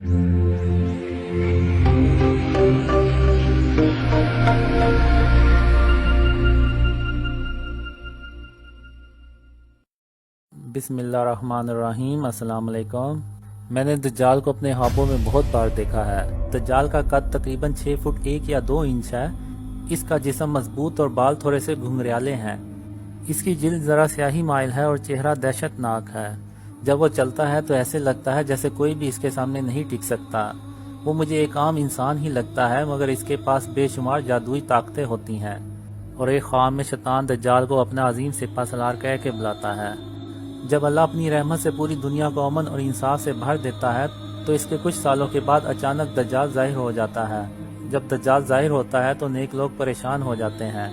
بسم اللہ الرحمن الرحیم۔ السلام علیکم۔ میں نے دجال کو اپنے خوابوں میں بہت بار دیکھا ہے۔ دجال کا قد تقریباً 6 فٹ 1 یا 2 انچ ہے۔ اس کا جسم مضبوط اور بال تھوڑے سے گھنگریالے ہیں۔ اس کی جلد ذرا سیاہی مائل ہے اور چہرہ دہشت ناک ہے۔ جب وہ چلتا ہے تو ایسے لگتا ہے جیسے کوئی بھی اس کے سامنے نہیں ٹک سکتا۔ وہ مجھے ایک عام انسان ہی لگتا ہے، مگر اس کے پاس بے شمار جادوئی طاقتیں ہوتی ہیں، اور ایک خواب میں شیطان دجال کو اپنا عظیم سپہ سالار کہہ کے بلاتا ہے۔ جب اللہ اپنی رحمت سے پوری دنیا کو امن اور انصاف سے بھر دیتا ہے تو اس کے کچھ سالوں کے بعد اچانک دجال ظاہر ہو جاتا ہے۔ جب دجال ظاہر ہوتا ہے تو نیک لوگ پریشان ہو جاتے ہیں۔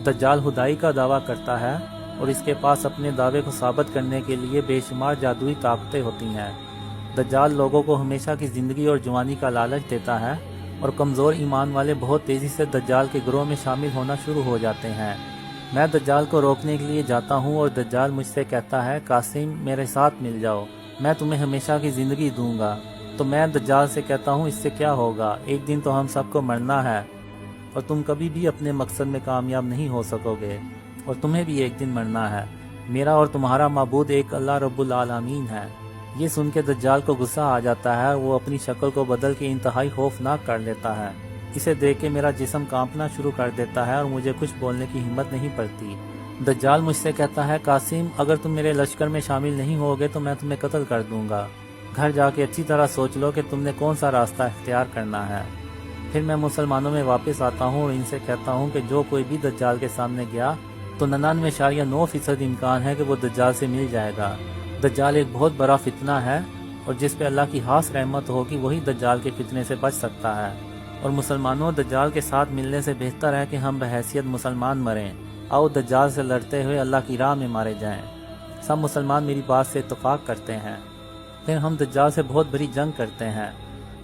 دجال خدائی کا دعویٰ کرتا ہے اور اس کے پاس اپنے دعوے کو ثابت کرنے کے لیے بے شمار جادوئی طاقتیں ہوتی ہیں۔ دجال لوگوں کو ہمیشہ کی زندگی اور جوانی کا لالچ دیتا ہے، اور کمزور ایمان والے بہت تیزی سے دجال کے گروہ میں شامل ہونا شروع ہو جاتے ہیں۔ میں دجال کو روکنے کے لیے جاتا ہوں اور دجال مجھ سے کہتا ہے، قاسم میرے ساتھ مل جاؤ، میں تمہیں ہمیشہ کی زندگی دوں گا۔ تو میں دجال سے کہتا ہوں، اس سے کیا ہوگا، ایک دن تو ہم سب کو مرنا ہے، اور تم کبھی بھی اپنے مقصد میں کامیاب نہیں ہو سکو گے، اور تمہیں بھی ایک دن مرنا ہے۔ میرا اور تمہارا معبود ایک اللہ رب العالمین ہے۔ یہ سن کے دجال کو غصہ آ جاتا ہے، وہ اپنی شکل کو بدل کے انتہائی خوفناک کر لیتا ہے۔ اسے دیکھ کے میرا جسم کانپنا شروع کر دیتا ہے اور مجھے کچھ بولنے کی ہمت نہیں پڑتی۔ دجال مجھ سے کہتا ہے، قاسم اگر تم میرے لشکر میں شامل نہیں ہوگے تو میں تمہیں قتل کر دوں گا۔ گھر جا کے اچھی طرح سوچ لو کہ تم نے کون سا راستہ اختیار کرنا ہے۔ پھر میں مسلمانوں میں واپس آتا ہوں اور ان سے کہتا ہوں کہ جو کوئی بھی دجال کے سامنے گیا تو 99.9% امکان ہے کہ وہ دجال سے مل جائے گا۔ دجال ایک بہت بڑا فتنہ ہے، اور جس پہ اللہ کی خاص رحمت ہوگی وہی دجال کے فتنے سے بچ سکتا ہے۔ اور مسلمانوں، دجال کے ساتھ ملنے سے بہتر ہے کہ ہم بحیثیت مسلمان مریں۔ آؤ دجال سے لڑتے ہوئے اللہ کی راہ میں مارے جائیں۔ سب مسلمان میری بات سے اتفاق کرتے ہیں۔ پھر ہم دجال سے بہت بڑی جنگ کرتے ہیں۔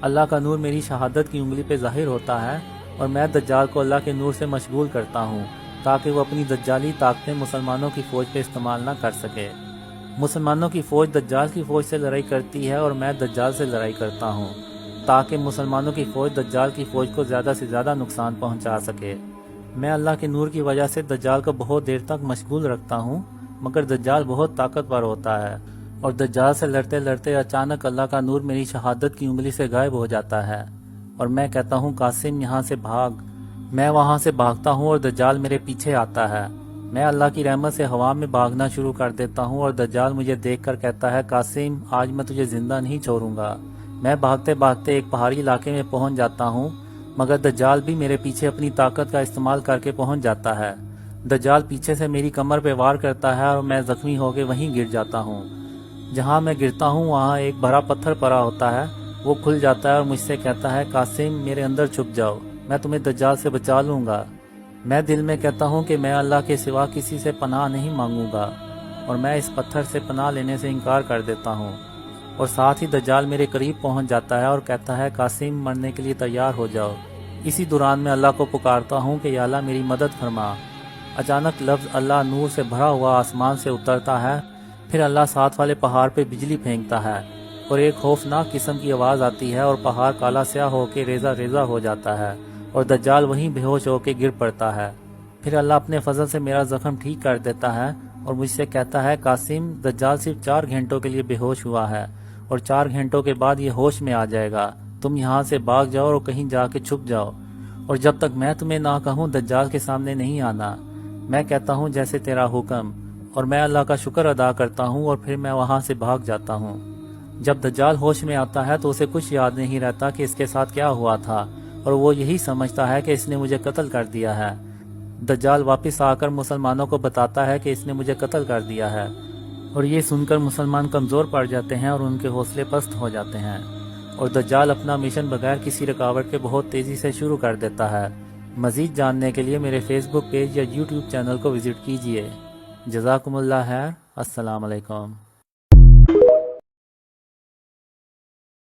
اللہ کا نور میری شہادت کی انگلی پہ ظاہر ہوتا ہے، اور میں دجال کو اللہ کے نور سے مشغول کرتا ہوں تاکہ وہ اپنی دجالی طاقتیں مسلمانوں کی فوج پہ استعمال نہ کر سکے۔ مسلمانوں کی فوج دجال کی فوج سے لڑائی کرتی ہے اور میں دجال سے لڑائی کرتا ہوں تاکہ مسلمانوں کی فوج دجال کی فوج کو زیادہ سے زیادہ نقصان پہنچا سکے۔ میں اللہ کے نور کی وجہ سے دجال کو بہت دیر تک مشغول رکھتا ہوں، مگر دجال بہت طاقتور ہوتا ہے، اور دجال سے لڑتے لڑتے اچانک اللہ کا نور میری شہادت کی انگلی سے غائب ہو جاتا ہے، اور میں کہتا ہوں، قاسم یہاں سے بھاگ۔ میں وہاں سے بھاگتا ہوں اور دجال میرے پیچھے آتا ہے۔ میں اللہ کی رحمت سے ہوا میں بھاگنا شروع کر دیتا ہوں، اور دجال مجھے دیکھ کر کہتا ہے، قاسم آج میں تجھے زندہ نہیں چھوڑوں گا۔ میں بھاگتے بھاگتے ایک پہاڑی علاقے میں پہنچ جاتا ہوں، مگر دجال بھی میرے پیچھے اپنی طاقت کا استعمال کر کے پہنچ جاتا ہے۔ دجال پیچھے سے میری کمر پہ وار کرتا ہے اور میں زخمی ہو کے وہیں گر جاتا ہوں۔ جہاں میں گرتا ہوں وہاں ایک بڑا پتھر پڑا ہوتا ہے، وہ کھل جاتا ہے اور مجھ سے کہتا ہے، قاسم میرے اندر چھپ جاؤ، میں تمہیں دجال سے بچا لوں گا۔ میں دل میں کہتا ہوں کہ میں اللہ کے سوا کسی سے پناہ نہیں مانگوں گا، اور میں اس پتھر سے پناہ لینے سے انکار کر دیتا ہوں، اور ساتھ ہی دجال میرے قریب پہنچ جاتا ہے اور کہتا ہے، قاسم مرنے کے لیے تیار ہو جاؤ۔ اسی دوران میں اللہ کو پکارتا ہوں کہ یا اللہ میری مدد فرما۔ اچانک لفظ اللہ نور سے بھرا ہوا آسمان سے اترتا ہے، پھر اللہ ساتھ والے پہاڑ پہ بجلی پھینکتا ہے، اور ایک خوفناک قسم کی آواز آتی ہے اور پہاڑ کالا سیاہ ہو کے ریزہ ریزہ ہو جاتا ہے، اور دجال وہیں بے ہوش ہو کے گر پڑتا ہے۔ پھر اللہ اپنے فضل سے میرا زخم ٹھیک کر دیتا ہے اور مجھ سے کہتا ہے، قاسم دجال صرف 4 گھنٹوں کے لیے بے ہوش ہوا ہے، اور 4 گھنٹوں کے بعد یہ ہوش میں آ جائے گا۔ تم یہاں سے بھاگ جاؤ اور کہیں جا کے چھپ جاؤ، اور جب تک میں تمہیں نہ کہوں دجال کے سامنے نہیں آنا۔ میں کہتا ہوں جیسے تیرا حکم، اور میں اللہ کا شکر ادا کرتا ہوں، اور پھر میں وہاں سے بھاگ جاتا ہوں۔ جب دجال ہوش میں آتا ہے تو اسے کچھ یاد نہیں رہتا کہ اس کے ساتھ کیا ہوا تھا، اور وہ یہی سمجھتا ہے کہ اس نے مجھے قتل کر دیا ہے۔ دجال واپس آ کر مسلمانوں کو بتاتا ہے کہ اس نے مجھے قتل کر دیا ہے، اور یہ سن کر مسلمان کمزور پڑ جاتے ہیں اور ان کے حوصلے پست ہو جاتے ہیں، اور دجال اپنا مشن بغیر کسی رکاوٹ کے بہت تیزی سے شروع کر دیتا ہے۔ مزید جاننے کے لیے میرے فیس بک پیج یا یوٹیوب چینل کو وزٹ کیجیے۔ جزاکم اللہ خیر۔ السلام علیکم۔